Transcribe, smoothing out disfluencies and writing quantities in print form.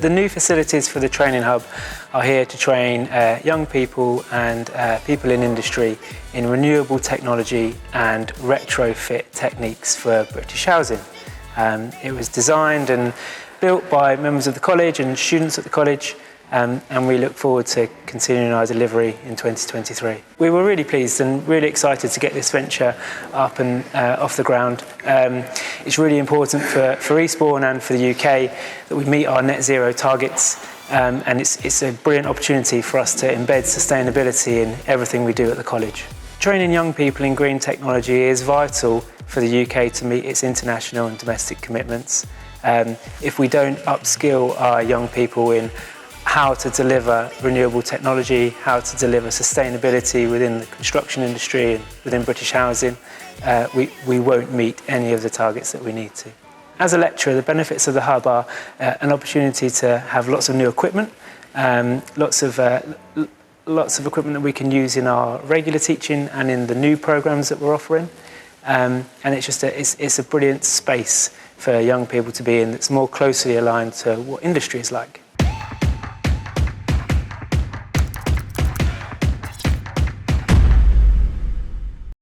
The new facilities for the training hub are here to train young people and people in industry in renewable technology and retrofit techniques for British housing. It was designed and built by members of the college and students at the college, and we look forward to continuing our delivery in 2023. We were really pleased and really excited to get this venture up and off the ground. It's really important for Eastbourne and for the UK that we meet our net zero targets, and it's a brilliant opportunity for us to embed sustainability in everything we do at the college. Training young people in green technology is vital for the UK to meet its international and domestic commitments. If we don't upskill our young people in how to deliver renewable technology, how to deliver sustainability within the construction industry and within British housing, we won't meet any of the targets that we need to. As a lecturer, the benefits of the hub are an opportunity to have lots of new equipment, lots of equipment that we can use in our regular teaching and in the new programs that we're offering. And it's a brilliant space for young people to be in that's more closely aligned to what industry is like.